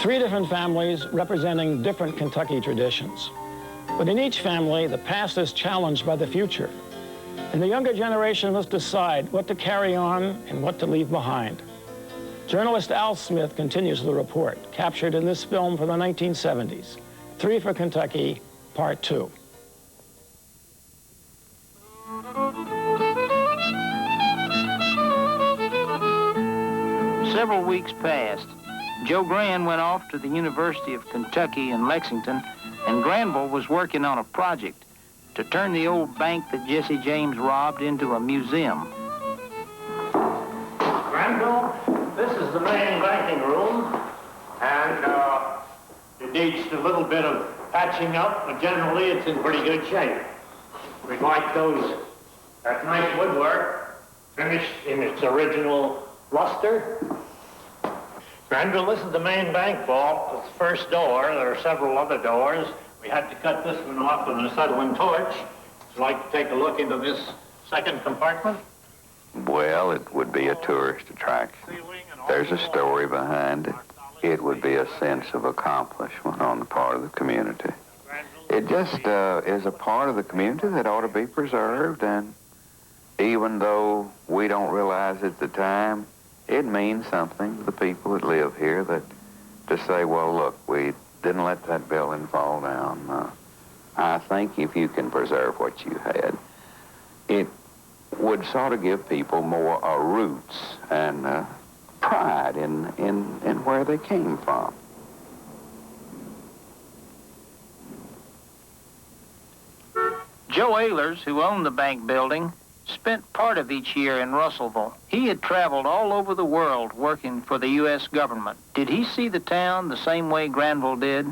Three different families representing different Kentucky traditions. But in each family, the past is challenged by the future. And the younger generation must decide what to carry on and what to leave behind. Journalist Al Smith continues the report, captured in this film from the 1970s, Three for Kentucky, Part 2. Several weeks passed. Joe Grand went off to the University of Kentucky in Lexington, and Granville was working on a project to turn the old bank that Jesse James robbed into a museum. Granville, this is the main banking room, and it needs a little bit of patching up, but generally it's in pretty good shape. We'd like that nice woodwork finished in its original luster. Granville, this is the main bank vault. It's the first door. There are several other doors. We had to cut this one off with an acetylene torch. Would you like to take a look into this second compartment? Well, it would be a tourist attraction. There's a story behind it. It would be a sense of accomplishment on the part of the community. It just is a part of the community that ought to be preserved, and even though we don't realize it at the time, it means something to the people that live here, that to say, well, look, we didn't let that building fall down. I think if you can preserve what you had, it would sort of give people more roots and pride in where they came from. Joe Ehlers, who owned the bank building, spent part of each year in Russellville. He had traveled all over the world working for the U.S. government. Did he see the town the same way Granville did?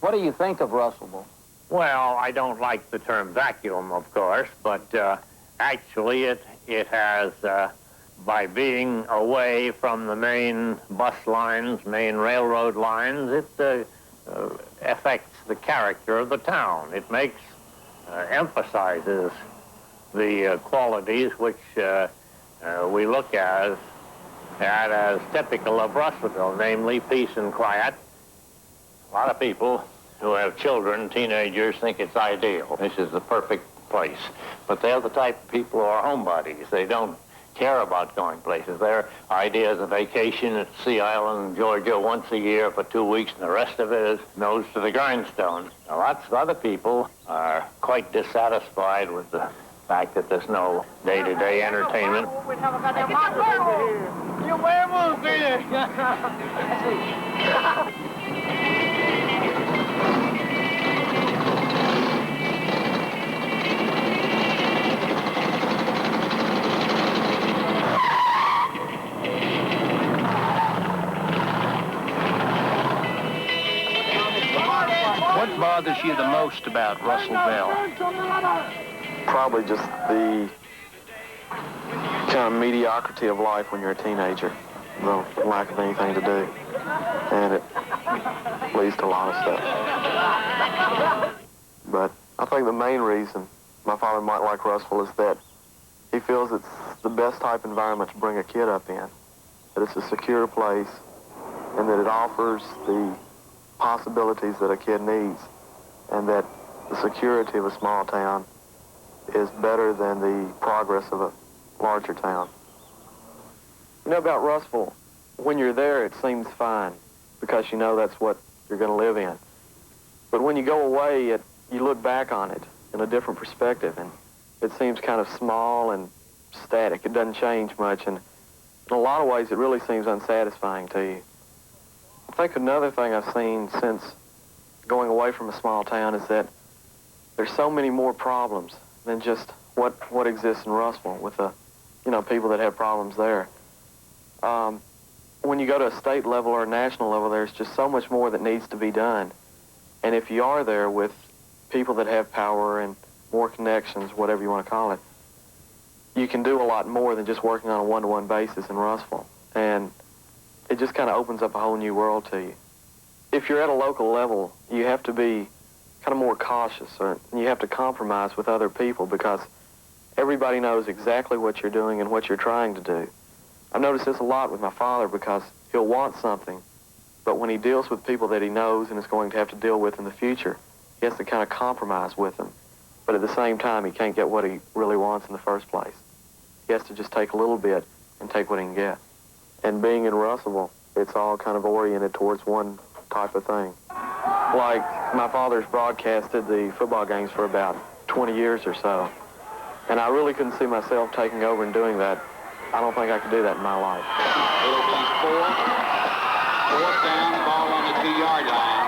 What do you think of Russellville? Well, I don't like the term vacuum, of course, but actually it has, by being away from the main bus lines, main railroad lines, it affects the character of the town. It emphasizes the qualities which we look at as typical of Russellville, namely peace and quiet. A lot of people who have children, teenagers, think it's ideal. This is the perfect place. But they're the type of people who are homebodies. They don't care about going places. Their idea is a vacation at Sea Island, Georgia, once a year for 2 weeks, and the rest of it is nose to the grindstone. Now, lots of other people are quite dissatisfied with the fact that there's no day-to-day entertainment. What bothers you the most about Russellville? Probably just the kind of mediocrity of life when you're a teenager, the lack of anything to do, and it leads to a lot of stuff. But I think the main reason my father might like Russellville is that he feels it's the best type environment to bring a kid up in, that it's a secure place, and that it offers the possibilities that a kid needs, and that the security of a small town is better than the progress of a larger town. You know about Russellville, when you're there it seems fine because you know that's what you're going to live in. But when you go away, you look back on it in a different perspective, and it seems kind of small and static. It doesn't change much, and in a lot of ways it really seems unsatisfying to you. I think another thing I've seen since going away from a small town is that there's so many more problems than just what exists in Russellville with the, people that have problems there. When you go to a state level or a national level, there's just so much more that needs to be done. And if you are there with people that have power and more connections, whatever you want to call it, you can do a lot more than just working on a one-to-one basis in Russellville. And it just kind of opens up a whole new world to you. If you're at a local level, you have to be kind of more cautious, or you have to compromise with other people because everybody knows exactly what you're doing and what you're trying to do. I've noticed this a lot with my father because he'll want something, But when he deals with people that he knows and is going to have to deal with in the future, he has to kind of compromise with them. But at the same time, he can't get what he really wants in the first place. He has to just take a little bit and take what he can get. And being in Russellville, it's all kind of oriented towards one type of thing. Like, my father's broadcasted the football games for about 20 years or so. And I really couldn't see myself taking over and doing that. I don't think I could do that in my life. It'll be fourth down, ball on the 2-yard line.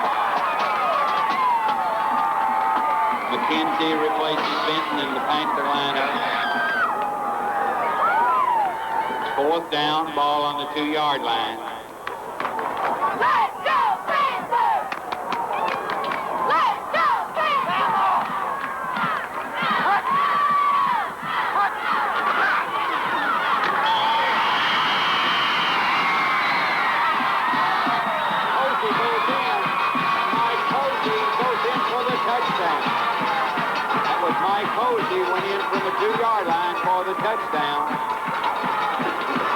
McKenzie replaces Benton in the Panther lineup. It's fourth down, ball on the 2-yard line. Let's go, Panthers! Let's go, Panthers! Posey goes in. Mike Posey goes in for the touchdown. That was Mike Posey went in from the 2-yard line for the touchdown.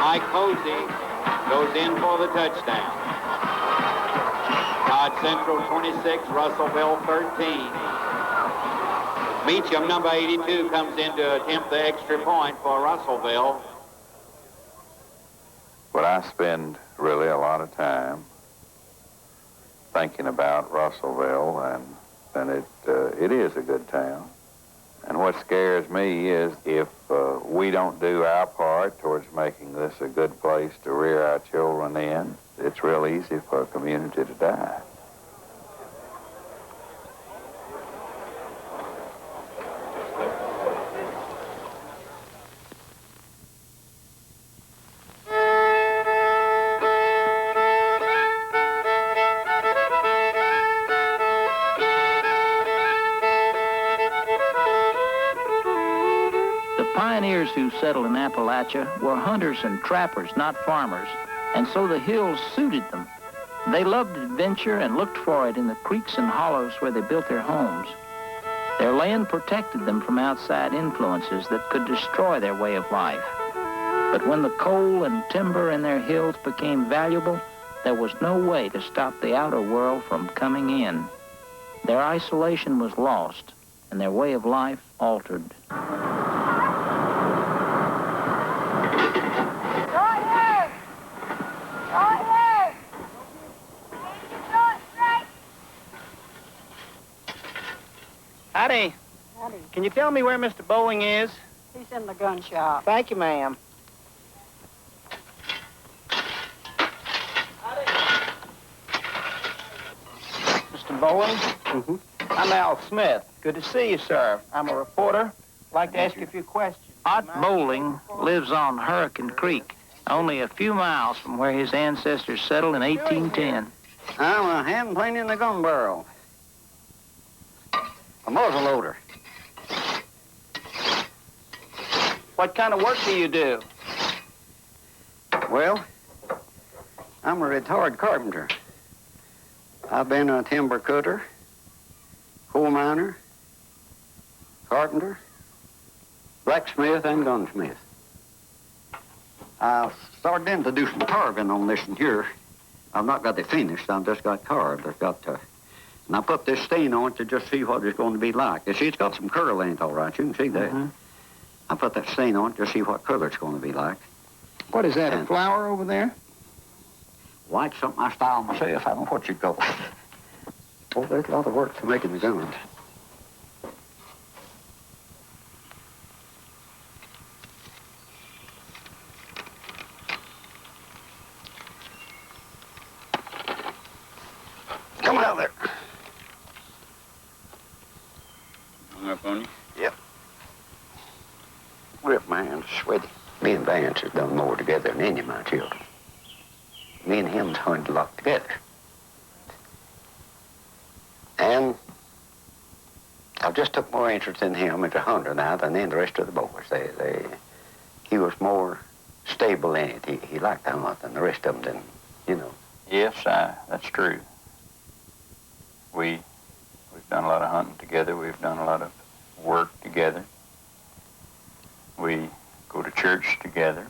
Mike Posey goes in for the touchdown. Todd Central 26, Russellville 13. Meacham, number 82, comes in to attempt the extra point for Russellville. But I spend really a lot of time thinking about Russellville, and it is a good town. And what scares me is if we don't do our part towards making this a good place to rear our children in, it's real easy for a community to die. Pioneers who settled in Appalachia were hunters and trappers, not farmers, and so the hills suited them. They loved adventure and looked for it in the creeks and hollows where they built their homes. Their land protected them from outside influences that could destroy their way of life. But when the coal and timber in their hills became valuable, there was no way to stop the outer world from coming in. Their isolation was lost, and their way of life altered. Howdy. Howdy. Can you tell me where Mr. Bowling is? He's in the gun shop. Thank you, ma'am. Mr. Bowling? Mm-hmm. I'm Al Smith. Good to see you, sir. I'm a reporter. I'd like to ask you a few questions. Art Bowling lives on Hurricane Creek, only a few miles from where his ancestors settled in 1810. I'm a hand cleaning the gun barrel. A muzzle loader. What kind of work do you do? Well, I'm a retired carpenter. I've been a timber cutter, coal miner, carpenter, blacksmith, and gunsmith. I started in to do some carving on this one here. I've not got it finished. I've just got carved. I've got to... And I put this stain on it to just see what it's going to be like. You see, it's got some curl in it, all right. You can see that. Mm-hmm. I put that stain on it to see what color it's going to be like. What is that, a flower over there? Why, it's something I style myself. I don't know what you call it. Oh, there's a lot of work to making the guns. Come out there. Hung up on you? Yep. Rip my hands sweaty. Me and Vance has done more together than any of my children. Me and him's hunted a lot together. And I've just took more interest in him as a hunter now than in the rest of the boys. He was more stable in it. He liked to hunt than the rest of them didn't, you know. Yes, that's true. We've done a lot of hunting together. We've done a lot of work together. We go to church together.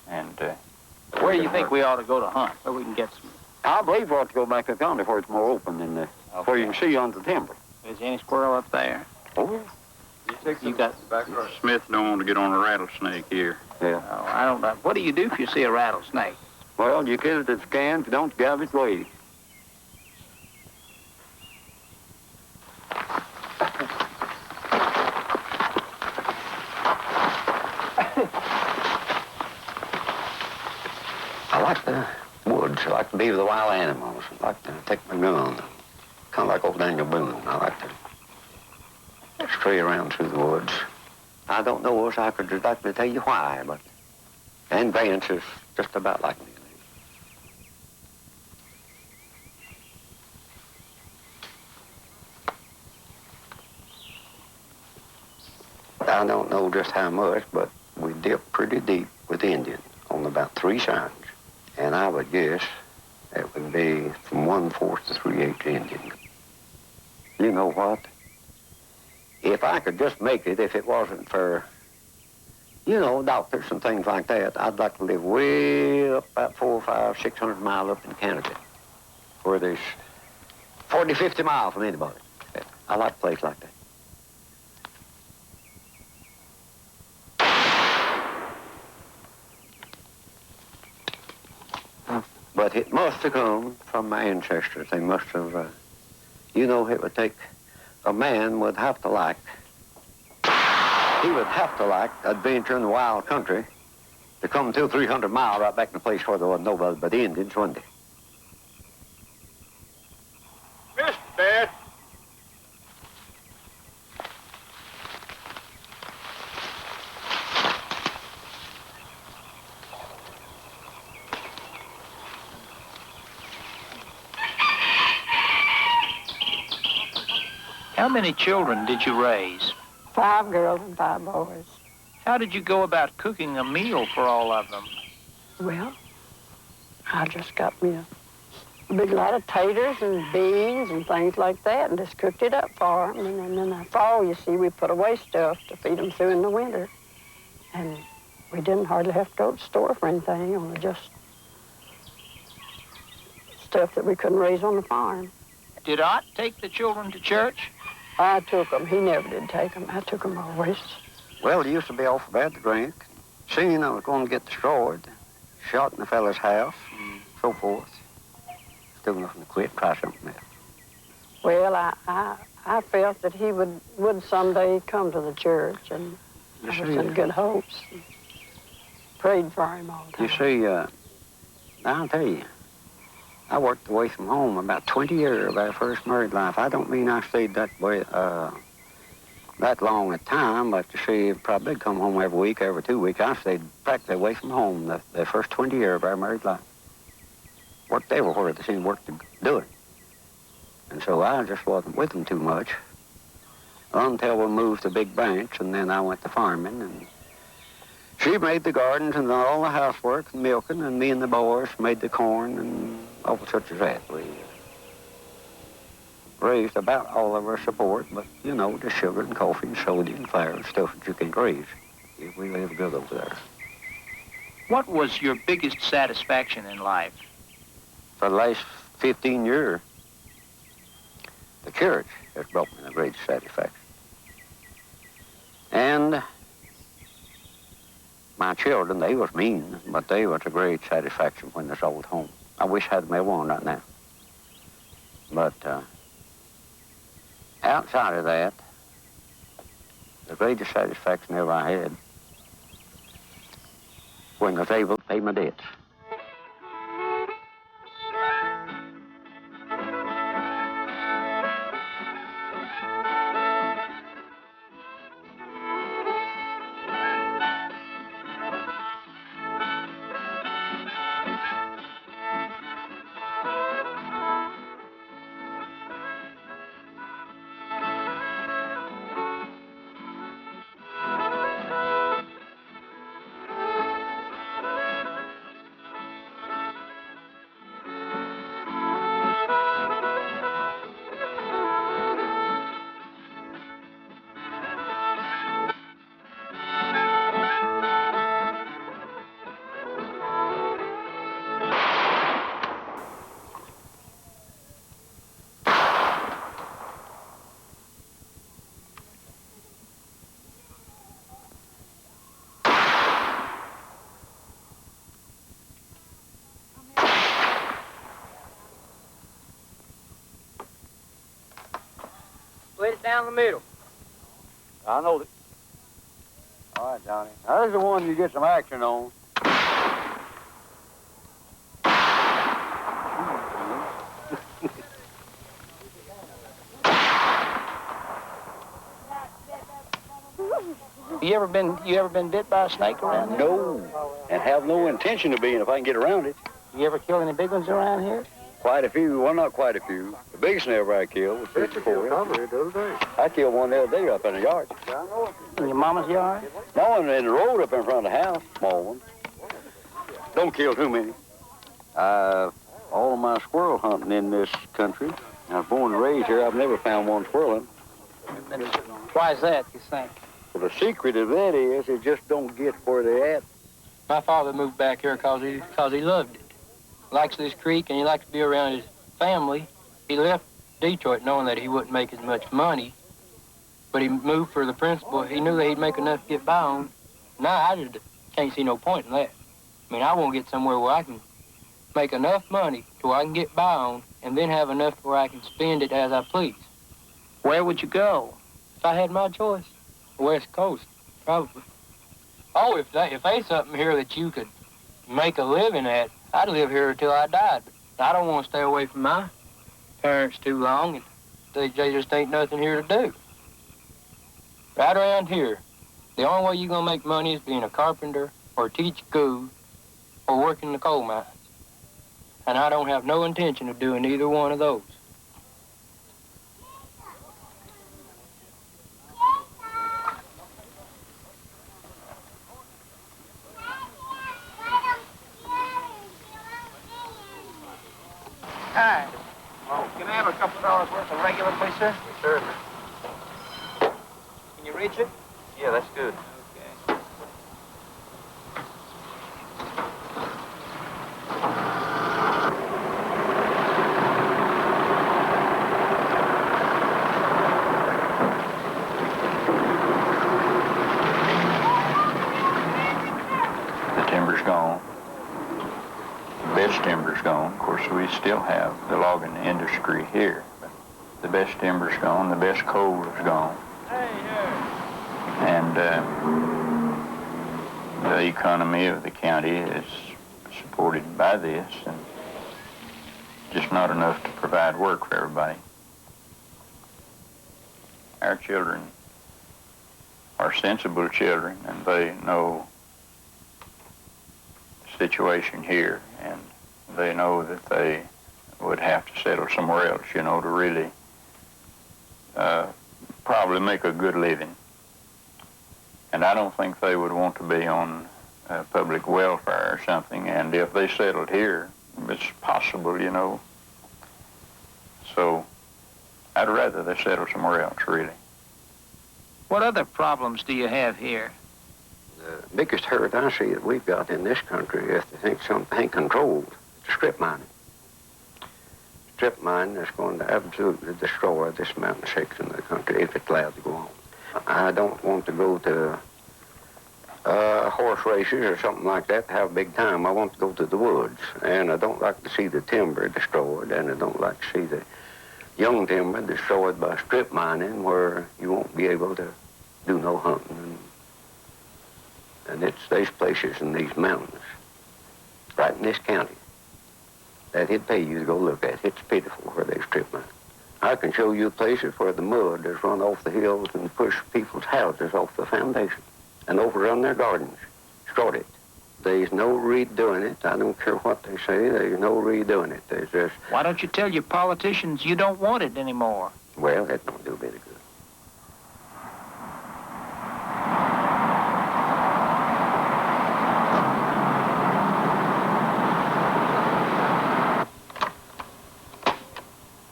And Where do you think we ought to go to hunt, where we can get some? I believe we ought to go back to the county where it's more open and where you can see under the timber. Is any squirrel up there? Oh, yeah. You got... Smith don't want to get on a rattlesnake here. Yeah. Oh, I don't know. What do you do if you see a rattlesnake? Well, you kill it at scan. If you don't, gab its way. I like the woods. I like to be with the wild animals. I like to take my gun. Kind of like old Daniel Boone. I like to stray around through the woods. I don't know if I could exactly tell you why, but Dan Vance is just about like me. I don't know just how much, but we dipped pretty deep with Indian on about 3 signs. And I would guess it would be from 1/4 to 3/8 Indian. You know what? If I could just make it, if it wasn't for, you know, doctors and things like that, I'd like to live way up about 400, 500, 600 miles up in Canada, where there's 40, 50 miles from anybody. I like a place like that. But it must have come from my ancestors. They must have, you know, it would take, a man would have to like, he would have to like adventure in the wild country to come 200, 300 miles right back in the place where there wasn't nobody but the Indians, wasn't he? Missed, Dad. How many children did you raise? 5 girls and 5 boys. How did you go about cooking a meal for all of them? Well, I just got me a big lot of taters and beans and things like that and just cooked it up for them. And then in the fall, you see, we put away stuff to feed them through in the winter. And we didn't hardly have to go to the store for anything, only just stuff that we couldn't raise on the farm. Did Ott take the children to church? I took them. He never did take them. I took them always. Well, it used to be awful bad to drink. Seeing I was going to get destroyed, shot in the fellow's house, and so forth. Still nothing to quit, try something else. Well, I felt that he would someday come to the church, and I was in good hopes. And prayed for him all the time. You see, I'll tell you, I worked away from home about 20 years of our first married life. I don't mean I stayed that way that long a time, but you see, probably come home every week, every 2 weeks. I stayed practically away from home the first 20 years of our married life. Worked everywhere they seemed work to do it. And so I just wasn't with them too much until we moved to Big Branch, and then I went to farming, and she made the gardens and all the housework and milking, and me and the boys made the corn and all such as that. We raised about all of our support, but, you know, the sugar and coffee and soda and flour and stuff that you can raise. We lived good over there. What was your biggest satisfaction in life? For the last 15 years, the church has brought me the greatest satisfaction. And my children, they was mean, but they was a great satisfaction when they sold home. I wish I had my one right now. But outside of that, the greatest satisfaction ever I had when I was able to pay my debts. Split it down the middle. I know it. All right, Johnny. Now, there's the one you get some action on. You ever been bit by a snake around here? No, and have no intention of being if I can get around it. You ever kill any big ones around here? Quite a few. Well, not quite a few. The biggest snake I killed was 54. I killed one the other day up in the yard. In your mama's yard? No, in the road up in front of the house, small one. Don't kill too many. All of my squirrel hunting in this country, I was born and raised here, I've never found one squirreling. Why is that, you think? Well, the secret of that is they just don't get where they're at. My father moved back here because he loved it. Likes this creek and he likes to be around his family. He left Detroit knowing that he wouldn't make as much money, but he moved for the principle. He knew that he'd make enough to get by on. Now I just can't see no point in that. I mean, I want to get somewhere where I can make enough money to where I can get by on and then have enough to where I can spend it as I please. Where would you go? If I had my choice, West Coast, probably. Oh, if there's something here that you could make a living at, I'd live here until I died. But I don't want to stay away from my parents too long, and they just ain't nothing here to do. Right around here, the only way you're going to make money is being a carpenter or teach school or working in the coal mines. And I don't have no intention of doing either one of those. Hi. Oh, can I have a couple of dollars worth of regular, please, sir? Certainly. Can you reach it? Yeah, that's good. Okay. The timber's gone. The best timber's gone. Of course, we still have the logging industry here. But the best timber's gone. The best coal is gone. And the economy of the county is supported by this, and just not enough to provide work for everybody. Our children are sensible children, and they know the situation here, and they know that they would have to settle somewhere else, you know, to really probably make a good living. And I don't think they would want to be on public welfare or something, and if they settled here, it's possible, you know. So I'd rather they settle somewhere else, really. What other problems do you have here? The biggest hurt I see that we've got in this country, if they think something ain't controlled, it's strip mining. Strip mining is going to absolutely destroy this mountain section of the country if it's allowed to go on. I don't want to go to horse races or something like that to have a big time. I want to go to the woods, and I don't like to see the timber destroyed, and I don't like to see the young timber destroyed by strip mining where you won't be able to do no hunting. And it's these places in these mountains, right in this county, that it'd pay you to go look at. It's pitiful where they strip mine. I can show you places where the mud has run off the hills and pushed people's houses off the foundation and overrun their gardens, destroyed it. There's no redoing it. I don't care what they say. There's no redoing it. There's just... Why don't you tell your politicians you don't want it anymore? Well, that don't do a bit of good.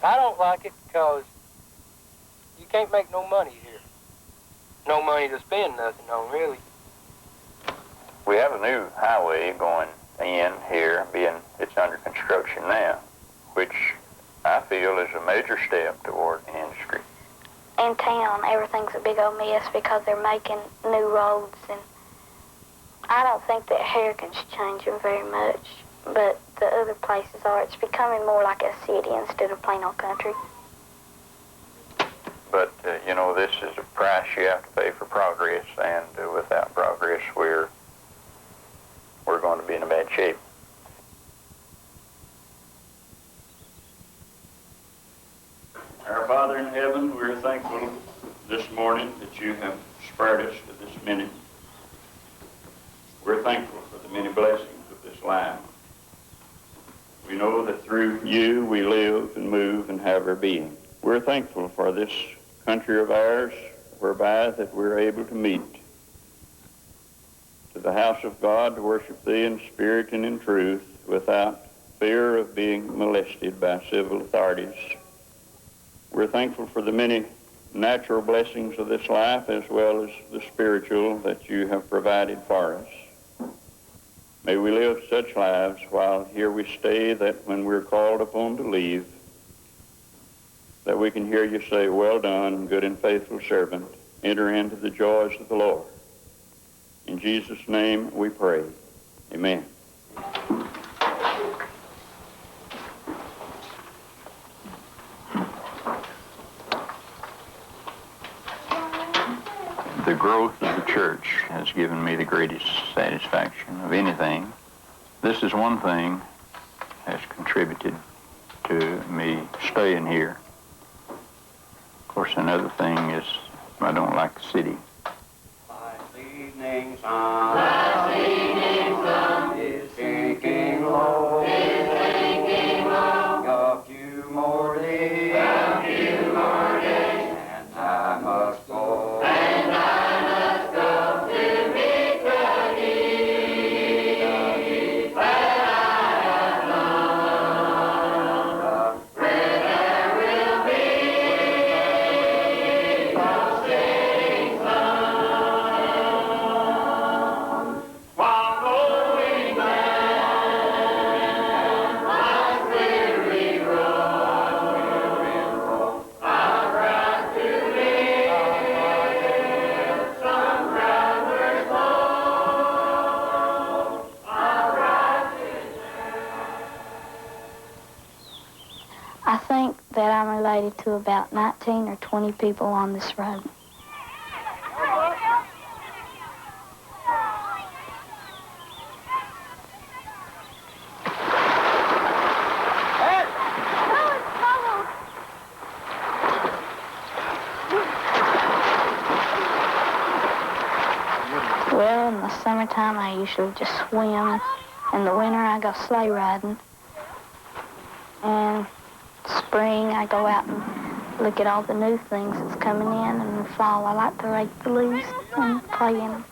I don't like it because you can't make no money here. No money to spend nothing on, really. We have a new highway going in here, it's under construction now, which I feel is a major step toward the industry. In town, everything's a big old mess because they're making new roads, and I don't think that Harrigan's changing very much, but the other places are. It's becoming more like a city instead of plain old country. But, you know, this is a price you have to pay for progress, and without progress, we're going to be in a bad shape. Our Father in heaven, we're thankful this morning that you have spared us to this minute. We're thankful for the many blessings of this life. We know that through you we live and move and have our being. We're thankful for this country of ours, whereby that we're able to meet to the house of God to worship thee in spirit and in truth without fear of being molested by civil authorities. We're thankful for the many natural blessings of this life as well as the spiritual that you have provided for us. May we live such lives while here we stay that when we're called upon to leave, that we can hear you say, well done, good and faithful servant. Enter into the joys of the Lord. In Jesus' name we pray. Amen. The growth of the church has given me the greatest satisfaction of anything. This is one thing has contributed to me staying here. Of course, another thing is I don't like the city. Last evening sun is sinking low. A few more days, and I must go. I think that I'm related to about 19 or 20 people on this road. Well, in the summertime, I usually just swim. In the winter, I go sleigh riding. And spring, I go out and look at all the new things that's coming in. And in the fall, I like to rake the leaves and play in them.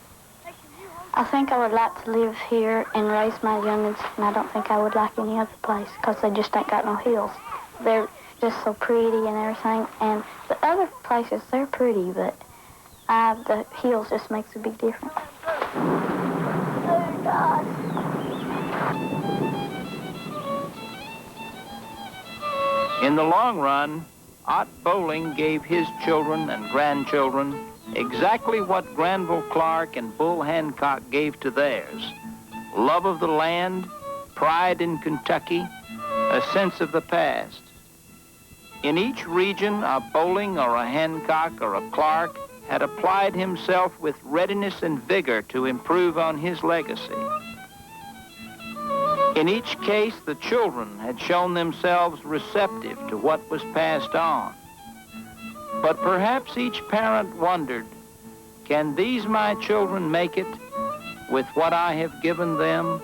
I think I would like to live here and raise my youngins, and I don't think I would like any other place because they just ain't got no hills. They're just so pretty and everything. And the other places, they're pretty, but the hills just makes a big difference. Oh, God. In the long run, Ott Bowling gave his children and grandchildren exactly what Granville Clark and Bull Hancock gave to theirs: love of the land, pride in Kentucky, a sense of the past. In each region, a Bowling or a Hancock or a Clark had applied himself with readiness and vigor to improve on his legacy. In each case, the children had shown themselves receptive to what was passed on. But perhaps each parent wondered, can these my children make it with what I have given them?